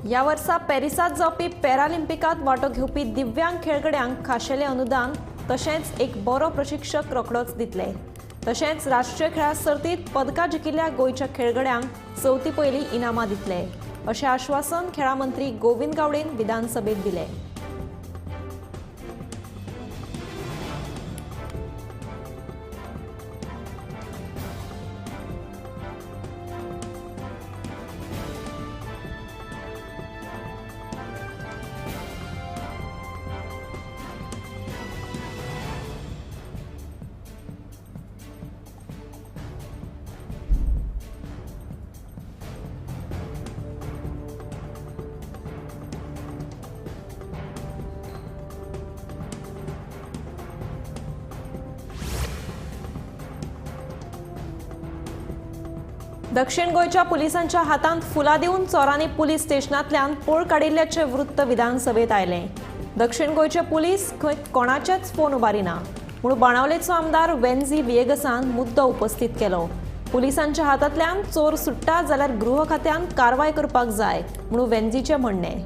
या वर्सा पॅरिसात जावपी पॅरालिम्पिकात वांटो घेवपी दिव्यांग खेळगड्यांक खाशेलें अनुदान तशेंच एक बरो प्रशिक्षक रोखडोच दितले। तशेंच राष्ट्रीय खेळा सर्तीत पदकां जिखिल्ल्या गोंयच्या खेळगड्यांक चवथी पयली इनामां दितले, अशें आश्वासन खेळा मंत्री गोविंद गावडेन विधानसभेत दिलें। दक्षिण गोंयच्या पुलिसांच्या हातांत फुलां दिवन चोरांनी पुलीस स्टेशनांतल्यान पळ काडिल्ल्याचें वृत्त विधानसभेत आयलें। दक्षिण गोंयचे पुलीस खंय कोणाचेच फोन उबारिना म्हूण बाणावलेचो आमदार वेन्झी विएगसान मुद्दो उपस्थित केलो। पुलिसांच्या हातांतल्यान चोर सुट्टा जाल्यार गृह खात्यान कारवाय करपाक जाय म्हूण वेन्झीचें म्हणणें।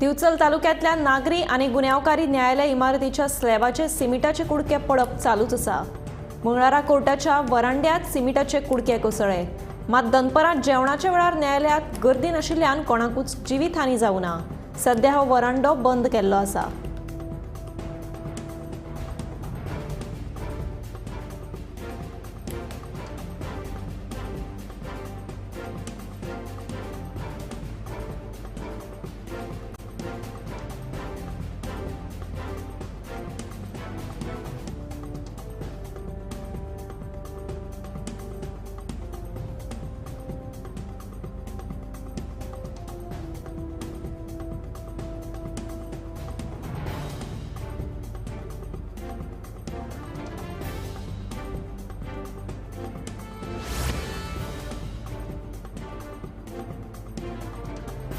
दिवचल तालुक्यांतल्या नागरी आनी गुन्यांवकारी न्यायालय इमारतीच्या स्लॅबाचे सिमिटाचे कुडके पडप चालूच आसा। मंगळारा कोर्टाच्या वरांड्यात सिमिटाचे कुडके कोसळ्ळे, मात दनपारां जेवणाच्या वेळार न्यायालयात गर्दी नाशिल्ल्यान कोणाकूच जिवीतहानी जावं ना। सध्या हो वरांडो बंद केल्लो आसा।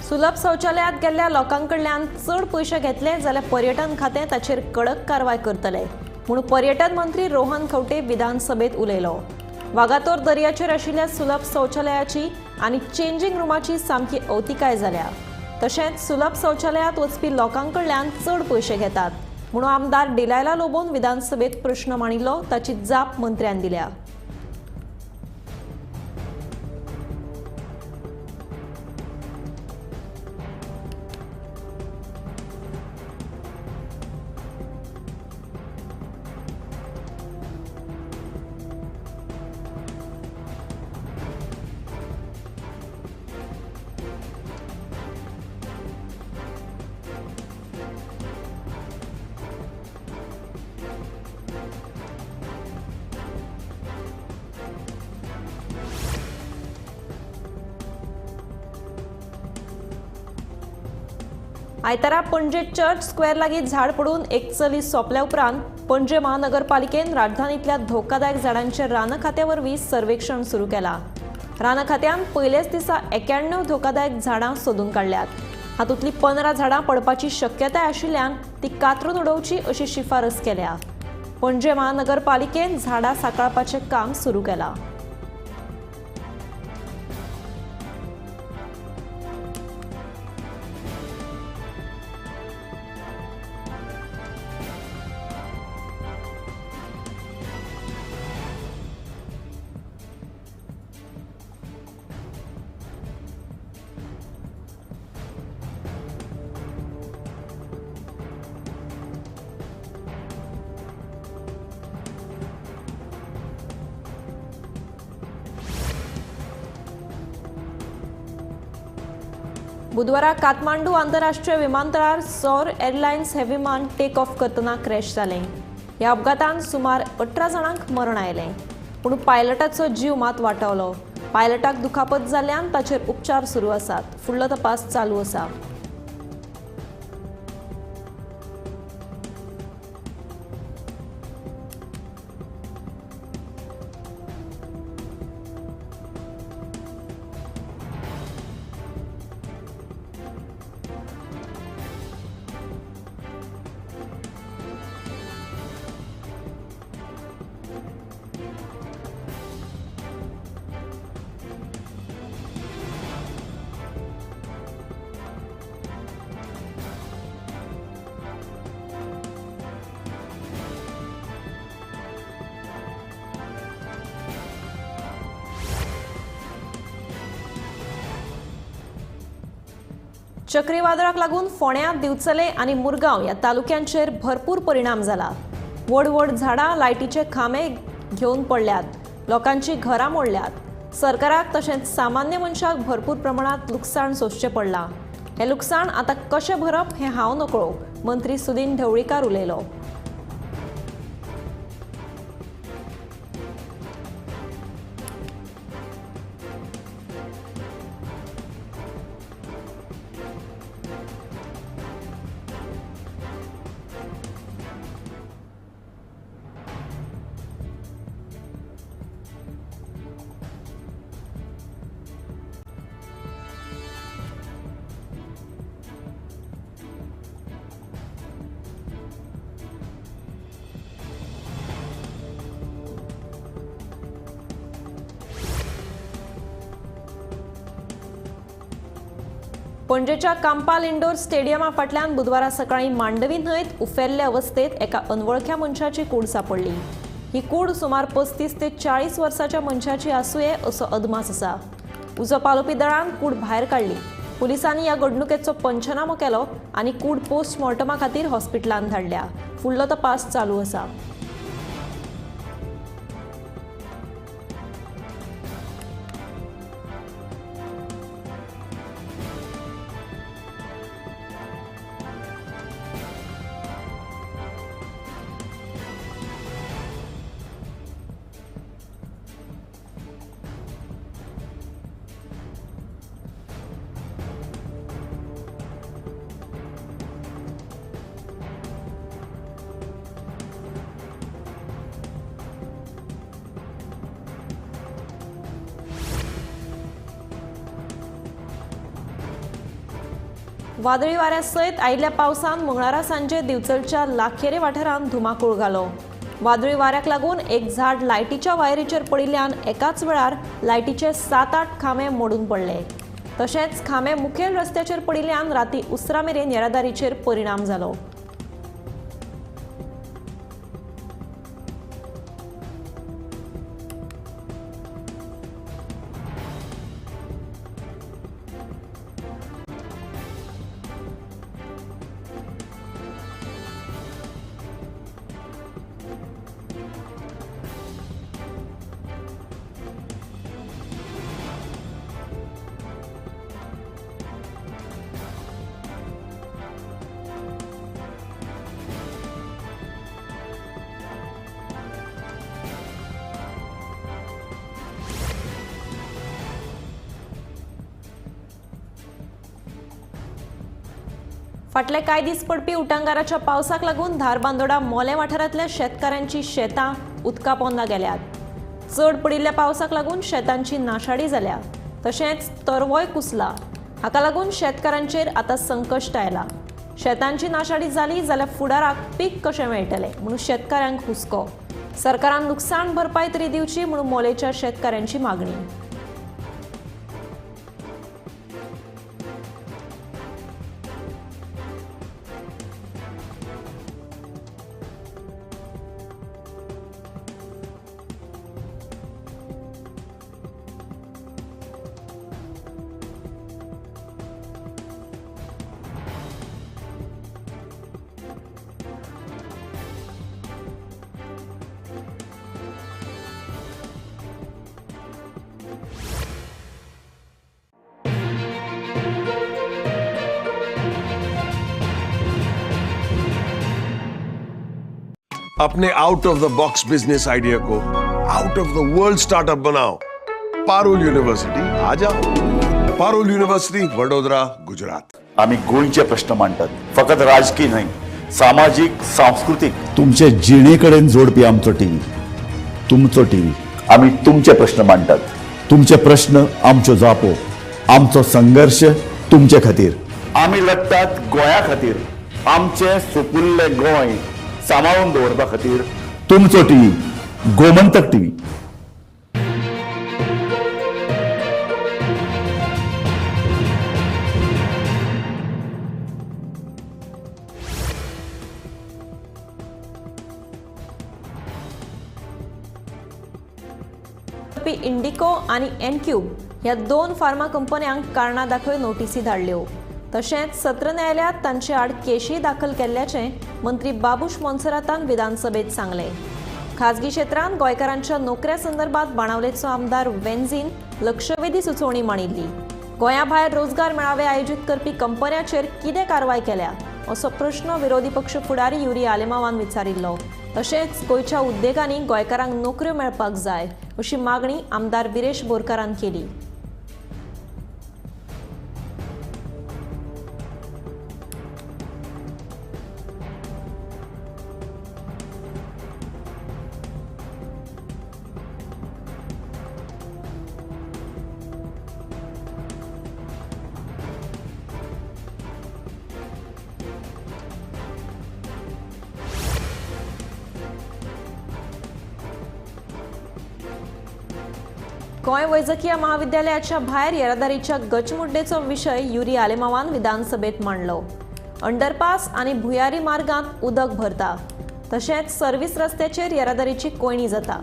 सुलभ शौचालयात गेल्ल्या लोकांकडल्यान चड पयशे घेतले जाल्यार पर्यटन खातें ताचेर कडक कारवाय करतले म्हूण पर्यटन मंत्री रोहन खंवटे विधानसभेत उलयलो। वागातोर दर्याचेर आशिल्ल्या सुलभ शौचालयाची आनी चेंजिंग रूमाची सामकी अवतिकाय जाल्या। तशेंच सुलभ शौचालयात वचपी लोकांकडल्यान चड पयशे घेतात म्हूण आमदार डिलायला लोबोन विधानसभेत प्रश्न मांडिल्लो, ताची जाप मंत्र्यान दिल्या। आयतारा पणजे चर्च स्क्वेअर लागीं झाड पडून एक चली सोंपल्या उपरांत पणजे महानगरपालिकेन राजधानींतल्या धोकादायक झाडांचे रानखात्यावरवीं सर्वेक्षण सुरू केलां। रानखात्यान पयलेच दिसा 91 धोकादायक झाडां सोदून काडल्यात। हातूंतलीं 15 झाडां पडपाची शक्यताय आशिल्ल्यान ती कातरून उडोवची अशी शिफारस केल्या। पणजे महानगरपालिकेन झाडां सांकळपाचें काम सुरू केलां। बुधवारा काठमांडू आंतरराष्ट्रीय विमानतळार सौर एअरलायन्स हे विमान टेक ऑफ करतना क्रॅश जालें. ह्या अपघातांत सुमार 18 जाणांक मरण आयलें, पूण पायलटाचो जीव मात वाटावलो. पायलटाक दुखापत जाल्ल्यान ताचेर उपचार सुरू आसात. फुडलो तपास चालू आसा. चक्रीवादळाक लागून फोंड्या, दिवचले आनी मुरगांव ह्या तालुक्यांचेर भरपूर परिणाम जाला. व्हड व्हड झाडां, लायटीचे खांबे घेवन पडल्यात. लोकांची घरां मोडल्यात. सरकाराक तशेंच सामान्य मनशाक भरपूर प्रमाणात लुकसाण सोंसचें पडलां. हें लुकसाण आतां कशें भरप हें हांव नकळो, मंत्री सुदीन ढवळीकार उलयलो. पणजेच्या कांपाल इंडोर स्टेडियमा फाटल्यान बुधवारा सकाळी मांडवी न्हंयत उफेल्ले अवस्थेत एका अनवळख्या मनशाची कूड सापडली. ही कूड सुमार 35 ते 40 वर्साच्या मनशाची आसूये असो अदमास आसा. उजो पालोवपी दळान कूड भायर काडली. पुलिसांनी ह्या घडणुकेचो पंचनामो केलो आनी कूड पोस्टमॉर्टमा खातीर हॉस्पिटलांत धाडल्या. फुडलो तपास चालू आसा. वादळी वाऱ्या सयत आयिल्ल्या पावसान मंगळारा सांजे दिवचलच्या लाखेरे वाठारांत धुमाकूळ घालो. वादळी वाऱ्याक लागून एक झाड लायटीच्या वायरीचेर पडिल्ल्यान एकाच वेळार लायटीचे 7-8 खांबे मोडून पडले. तशेंच खांबे मुखेल रस्त्याचेर पडिल्ल्यान राती उसरा मेरेन येरादारीचेर परिणाम जालो. फाटले कांय दीस पडपी उटंगाराच्या पावसाक लागून धारबांदोडा मोले वाठारांतल्या शेतकारांची शेतां उदका पोंदा गेल्यात. चड पडिल्ल्या पावसाक लागून शेतांची नाशाडी जाल्या. तशेंच तरवय कुसला. हाका लागून शेतकारांचेर आतां संकश्ट आयला. शेतांची नाशाडी जाली जाल्यार फुडाराक पीक कशें मेळटलें म्हणून शेतकाऱ्यांक हुस्को. सरकारान लुकसाण भरपाय तरी दिवची म्हणून मोलेच्या शेतकाऱ्यांची मागणी. अपने out of the box business idea को out of the world startup बनाओ। पारुल यूनिवर्सिटी आ जाओ। पारुल यूनिवर्सिटी वडोदरा, गुजरात। आम्ही गोंयचे प्रश्न मांडटात, फकत राजकीय न्हय, सामाजिक सांस्कृतिक। तुमचे जिणेकडेन जोडपी आमचो टीव्ही, तुमचो टीव्ही। आम्ही तुमचे प्रश्न मांडटात। तुमचे प्रश्न आमच्यो जापो, आमचो संघर्ष तुमचे खातीर। आम्ही लढटात गोंया खातीर, आमचे सोपुल्ले गोंय सांबाळून दवरपा खातीर। तुमचो टीव्ही, गोमंतक टीव्ही। इंडिको आणि एनक्यूब ह्या दोन फार्मा कंपन्यांक कारणां दाखय नोटीसी धाडल्यो। तशेंच सत्र न्यायालयात तांचे आड केशी दाखल केल्ल्याचे मंत्री बाबूश मोन्सेरातान विधानसभेत सांगले। खाजगी क्षेत्रांत गोंयकारांच्या नोकऱ्या संदर्भात बाणावलेचो आमदार वेंझीन लक्षवेधी सुचोवणी मांडिल्ली। गोंया भायर रोजगार मेळावे आयोजीत करपी कंपन्यांचेर कितें कारवाय केल्या असो प्रश्न विरोधी पक्ष फुडारी युरी आलेमावान विचारिल्लो। तशेंच गोंयच्या उद्देगांनी गोंयकारांक नोकऱ्यो मेळपाक जाय अशी मागणी आमदार विरेश बोरकारान केली। गोंय वैजकीय महाविद्यालयाच्या भायर येरादारीच्या गचमुड्डेचो विशय युरी आलेमावान विधानसभेत मांडलो। अंडरपास आनी भुयारी मार्गांत उदक भरता, तशेंच सर्व्हिस रस्त्याचेर येरादारीची कोयणी जाता।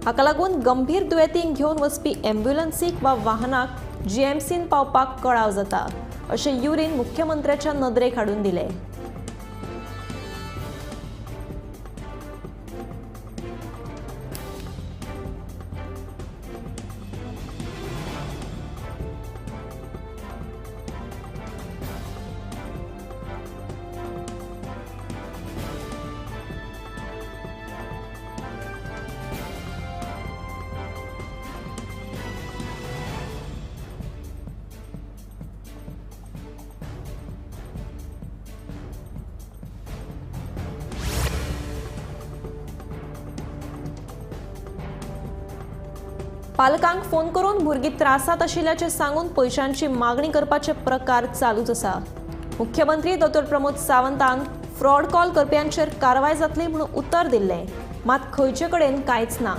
हाका लागून गंभीर दुयेंतींक घेवन वचपी एम्ब्युलन्सीक वा वाहनाक जीएमसीन पावपाक कळाव जाता अशें युरीन मुख्यमंत्र्याच्या नदरेक हाडून दिले। पालकांक फोन करून भुरगीं त्रासात आशिल्ल्याचे सांगून पयशांची मागणी करपाचे प्रकार चालूच आसा। मुख्यमंत्री डॉ प्रमोद सावंतान फ्रॉड कॉल करप्यांचेर कारवाय जातली म्हणून उत्तर दिल्लें, मात खंयचे कडेन कांयच ना।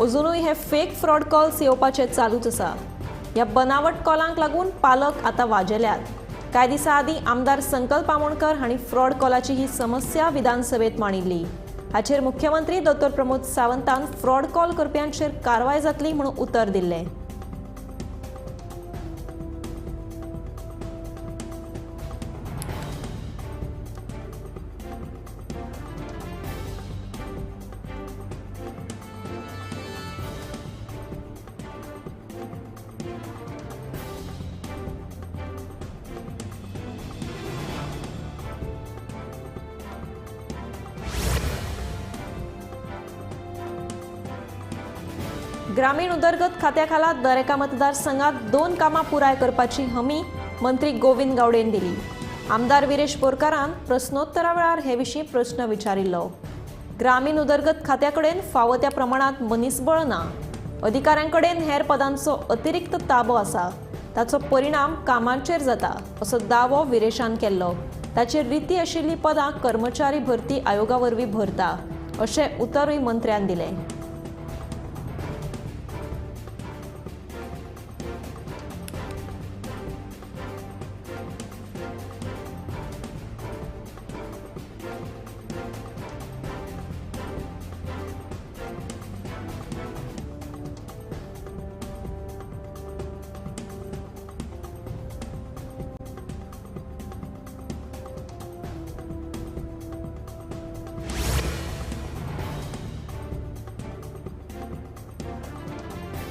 अजुनूय हे फेक फ्रॉड कॉल्स येवपाचे चालूच आसा। ह्या बनावट कॉलांक लागून पालक आतां वाजेल्यात। कांय दिसा आदीं आमदार संकल्प आमोणकर हांणी फ्रॉड कॉलाची ही समस्या विधानसभेत मांडिल्ली। हाचेर मुख्यमंत्री डॉ प्रमोद सावंतान फ्रॉड कॉल करप्यांचेर कारवाय जातली म्हणून उत्तर दिल्लें। ग्रामीण उदरगत खात्या खाला दरेका मतदारसंघात 2 कामां पुराय करपाची हमी मंत्री गोविंद गावडेन दिली। आमदार विरेश बोरकारान प्रस्नोत्तरा वेळार हे विशीं प्रश्न विचारिल्लो। ग्रामीण उदरगत खात्या कडेन फावो त्या प्रमाणात मनीसबळ ना, अधिकाऱ्यांकडेन हेर पदांचो अतिरिक्त ताबो आसा, ताचो परिणाम कामांचेर जाता असो दावो विरेशान केल्लो। ताचेर रिती आशिल्लीं पदां कर्मचारी भरती आयोगा वरवीं भरता अशें उतरूय मंत्र्यान दिलें।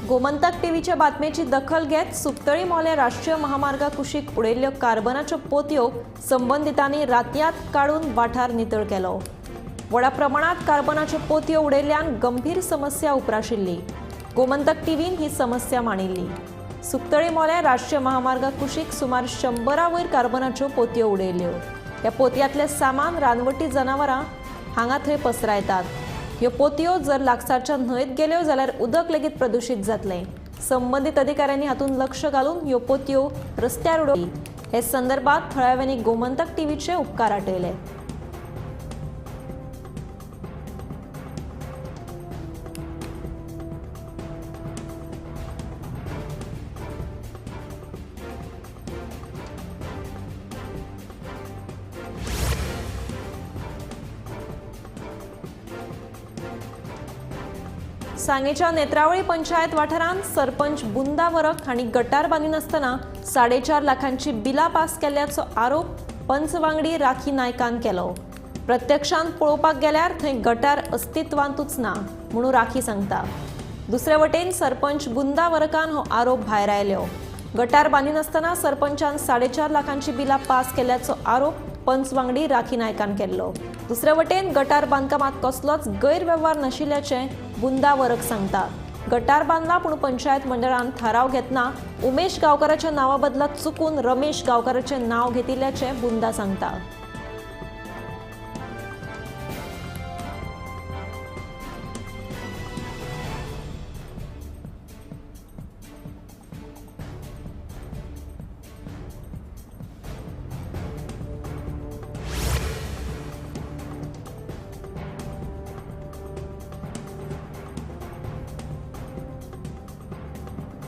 गोमंतक टीव्हीच्या बातमेची दखल घेत सुक्तळी मोले राष्ट्रीय महामार्गा कुशीक उडयल्ल्यो कार्बनाच्यो पोतयो संबंधितांनी रातयात काढून वाठार नितळ केलो। व्हडा प्रमाणात कार्बनाच्यो पोतयो उडयल्ल्यान गंभीर समस्या उप्राशिल्ली. गोमंतक टीव्हीन ही समस्या मांडिल्ली. सुकतळी मोले राष्ट्रीय महामार्ग कुशीक सुमार 100 वयर कार्बनाच्यो पोतयो उडयल्ल्यो. ह्या पोतयांतले सामान रानवटी जनावरां हांगा थंय पसरायतात. ह्यो पोतयो जर लागसारच्या न्हंयत गेल्यो जाल्यार उदक लेगीत प्रदूषित जातलें. संबंधीत अधिकाऱ्यांनी हातूंत लक्ष घालून ह्यो पोतयो रस्त्यार उडोवली. हे संदर्भात थळाव्यांनी गोमंतक टीव्हीचे उपकार आटयले. सांगेच्या नेत्रावळी पंचायत वाठारांत सरपंच बुंदा वरक हांणी गटार बांदिनासतना आसतना 4.5 लाखांची बिलां पास केल्ल्याचो आरोप पंच वांगडी राखी नायकान केलो. प्रत्यक्षांत पळोवपाक गेल्यार थंय गटार अस्तित्वांतूच ना म्हणून राखी सांगता. दुसरे वटेन सरपंच बुंदा वरकान हो आरोप भायर आयलो. गटार बांदिनासतना सरपंचान 4.5 लाखांची बिलां पास केल्ल्याचो आरोप पंच वांगडी राखी नायकान केल्लो. दुसरे वटेन गटार बांदकामात कसलोच गैरव्यवहार नाशिल्ल्याचें बुंदा वरक सांगता. गटार बांदला पूण पंचायत मंडळान थाराव घेतना उमेश गांवकाराच्या नांवा बदला चुकून रमेश गांवकाराचें नांव घेतिल्ल्याचें बुंदा सांगता.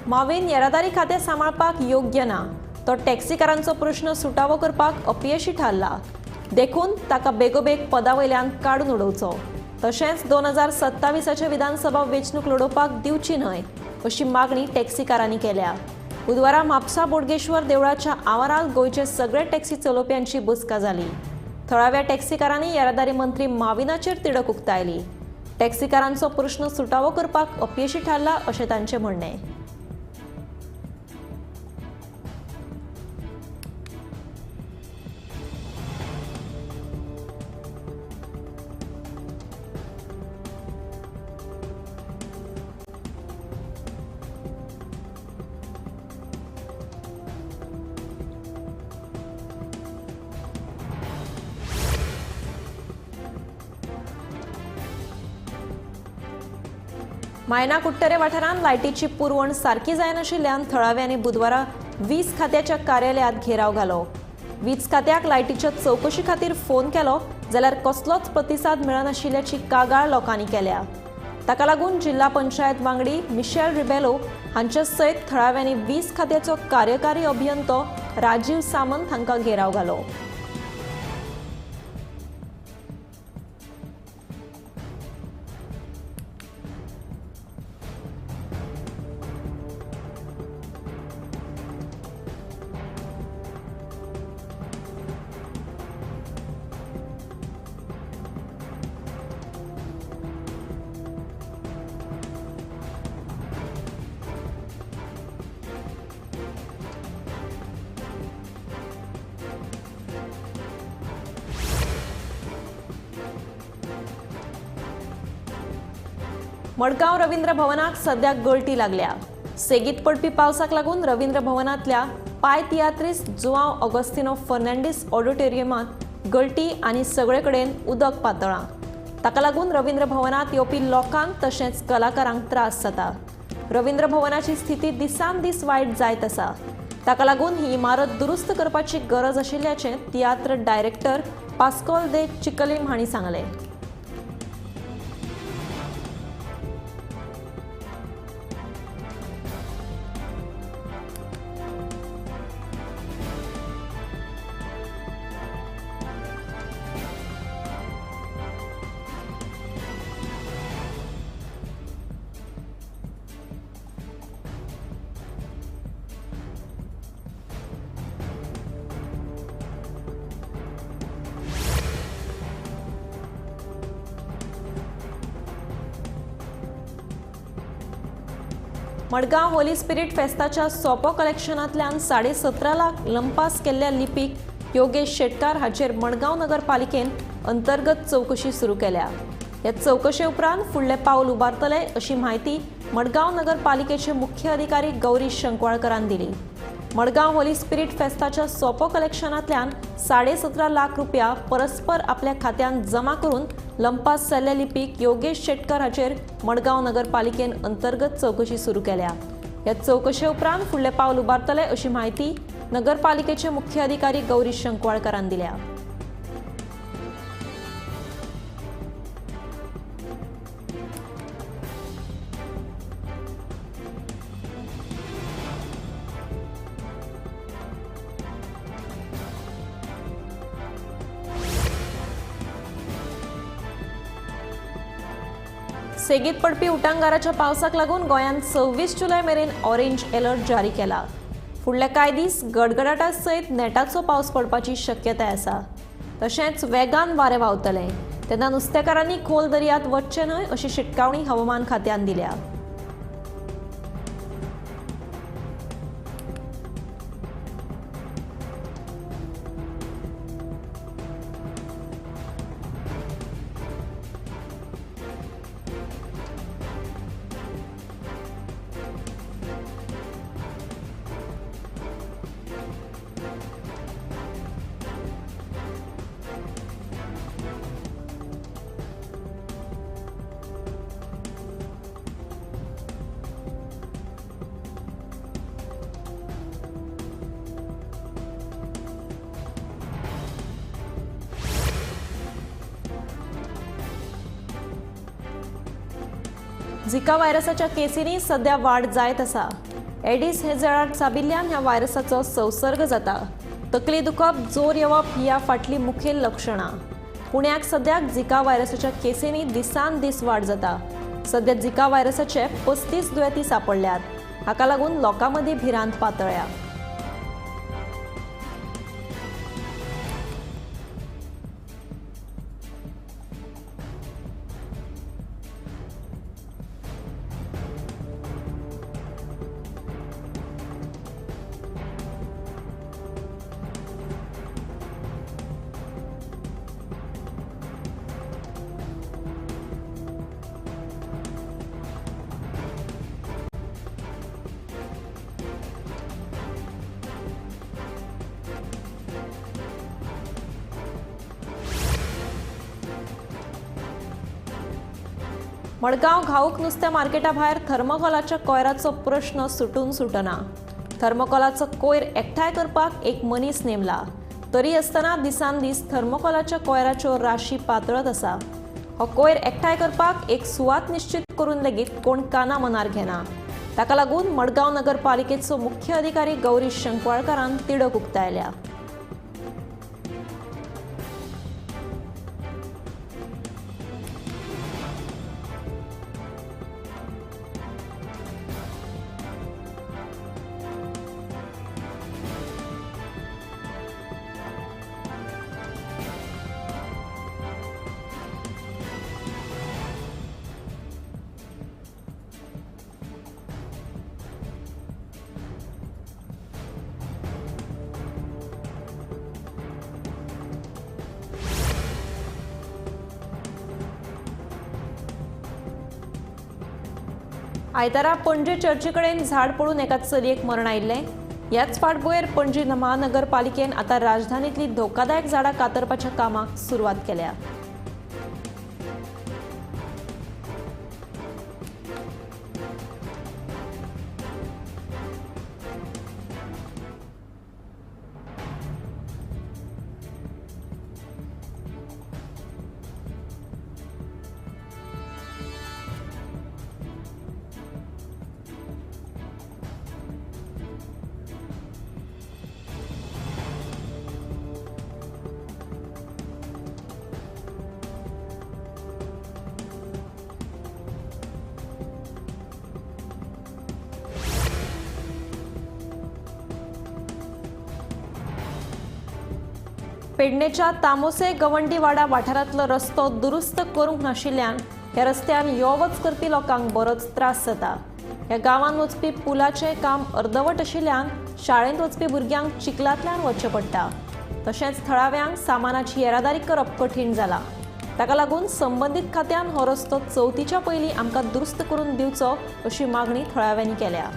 मावेन येरादारी खातें सांबाळपाक योग्य ना. तो टॅक्सीकारांचो प्रश्न सुटावो करपाक अपयशी थारला. देखून ताका बेगोबेग पदावयल्यान काडून उडोवचो. तशेंच 2027चे विधानसभा वेंचणूक लडोवपाक दिवची न्हय अशी मागणी टॅक्सीकारांनी केल्या. बुधवारा म्हापसा बोडगेश्वर देवळाच्या आवारांत गोंयचे सगळे टॅक्सी चलोवप्यांची बसका जाली. थळाव्या टॅक्सीकारांनी येरादारी मंत्री माविनाचेर तिडक उक्तायली. टॅक्सीकारांचो प्रश्न सुटावो करपाक अपयशी थारला अशें तांचें म्हणणें. मायना कुट्टरे वाठारांत लायटीची पुरवण सारकी जायनाशिल्ल्यान थळाव्यांनी बुधवारा वीज खात्याच्या कार्यालयात घेराव घालो. वीज खात्याक लायटीच्या चवकशी खातीर फोन केलो जाल्यार कसलोच प्रतिसाद मेळनाशिल्ल्याची कागाळ लोकांनी केल्या. ताका लागून जिल्हा पंचायत वांगडी मिशेल रिबेलो हांचे सयत थळाव्यांनी वीज खात्याचो कार्यकारी अभियंतो राजीव सामंत हांकां घेराव घालो. मडगांव रवींद्र भवनाक सद्याक गळटी लागल्या. सेगीत पडपी पावसाक लागून रवींद्र भवनांतल्या पाय तियात्रीस जुआंव ऑगस्टिनो फर्नांडीस ऑडिटोरियमांत गळटी आनी सगळे कडेन उदक पातळां. ताका लागून रवींद्र भवनांत येवपी लोकांक तशेंच कलाकारांक त्रास जाता. रवींद्र भवनाची स्थिती दिसान दीस वायट जायत आसा. ताका लागून ही इमारत दुरुस्त करपाची गरज आशिल्ल्याचें तियात्र डायरेक्टर पास्कोल दे चिकलिम हांणी सांगलें. मडगांव होली स्पिरीट फेस्ताच्या सोपो कलेक्शनांतल्यान 17.5 लाख लंपास केल्ल्या लिपीक योगेश शेटकार हाचेर मडगांव नगरपालिकेन अंतर्गत चौकशी सुरू केल्या। या चौकशे उपरांत फुडले पाऊल उबारतले अशी माहिती मडगांव नगरपालिकेचे मुख्य अधिकारी गौरी शंकवाळकरान दिली। मडगांव होली स्पिरिट फेस्ताच्या सोपो कलेक्शनांतल्यान 17.5 लाख रुपया परस्पर आपल्या खात्यात जमा करून लंपास जाल्ले लिपीक योगेश शेटकर हाचेर मडगांव नगरपालिकेन अंतर्गत चौकशी सुरू केल्या। या चौकशे उपरांत फुडले पाऊल उबारतले अशी माहिती नगरपालिकेचे मुख्य अधिकारी गौरी शंकवाळकरान दिल्या। सेगीत पडपी उटंगाराच्या पावसाक लागून गोंयांत 26 जुलय मेरेन ऑरेंज अलर्ट जारी केला। फुडले कांय दीस गडगडाटा सयत नेटाचो पावस पडपाची शक्यताय आसा। तशेंच वेगान वारें व्हांवतले तेन्ना नुस्तेकारांनी खोल दर्यांत वचचें न्हय अशी शिटकावणी हवामान खात्यान दिल्या। झिका व्हायरसाच्या केसींनी सध्या वाढ जायत आसा। एडिस हे जळार चाबिल्ल्यान ह्या व्हायरसाचो संसर्ग जाता। तकली दुखप, जोर येवप ही ह्या फाटली मुखेल लक्षणां। पुण्याक सद्याक झिका व्हायरसाच्या केसींनी दिसान दीस वाड जाता। सध्या झिका व्हायरसाचे 35 दुयेंती सापडल्यात। हाका लागून लोकां मदीं भिरांत पातळ्ळ्या। मडगांव घाऊक नुस्तें मार्केटा भायर थर्मोकोलाच्या कोयराचो प्रश्न सुटना। थर्मोकोलाचो कोयर एकठांय करपाक एक मनीस नेमला। तरी आसतना दिसान दीस थर्मोकोलाच्या कोयराच्यो राशी पातळत आसा। हो कोयर एकठांय करपाक एक सुवात निश्चित करून लेगीत कोण काना मनार घेना। ताका लागून मडगांव नगरपालिकेचो मुख्य अधिकारी गौरी शंकवाळकरान तिडक उक्तायल्या। आयतारा पणजे चर्चीकडेन झाड पडून एका चलयेक मरण आयिल्लें। ह्याच फाटभुंयेर पणजी महानगरपालिकेन आतां राजधानींतली धोकादायक झाडां कातरपाच्या कामाक सुरवात केल्या। पेडणेच्या तामोसे गवंडीवाडा वाठारांतलो रस्तो दुरुस्त करूंक नाशिल्ल्यान ह्या रस्त्यान यो वच करपी लोकांक बरोच त्रास जाता। ह्या गांवांत वचपी पुलाचें काम अर्दवट आशिल्ल्यान शाळेंत वचपी भुरग्यांक चिखलांतल्यान वचचें पडटा। तशेंच थळाव्यांक सामानाची येरादारी करप कठीण जाला। ताका लागून संबंधीत खात्यान हो रस्तो चवथीच्या पयलीं आमकां दुरुस्त करून दिवचो अशी मागणी थळाव्यांनी केल्या।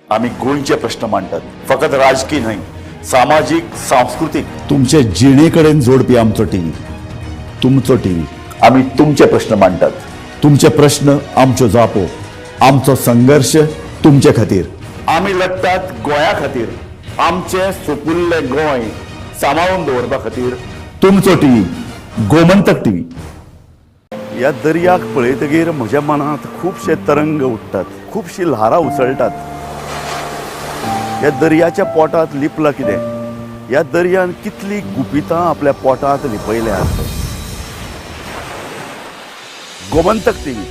आम्ही गोंयचे प्रश्न मांडटात, फकत राजकीय न्हय, सामाजीक सांस्कृतिक। तुमचे जिणेकडेन जोडपी आमचो टीव्ही, तुमचो टीव्ही। आम्ही तुमचे प्रश्न मांडटात। तुमचे प्रश्न आमच्यो जापो, आमचो संघर्ष तुमचे खातीर। आम्ही लढटात गोंया खातीर, आमचे सोपुल्ले गोंय सांबाळून दवरपा खातीर। तुमचो टीव्ही, गोमंतक टीव्ही। ह्या दर्याक पळयतकीर म्हज्या मनांत खुबशे तरंग उठतात, खुबशीं ल्हारां उसळटात। ह्या दर्याच्या पोटांत लिपलां कितें? ह्या दर्यान कितलीं गुपितां आपल्या पोटांत लिपयल्यात। गोमंतक टीव्ही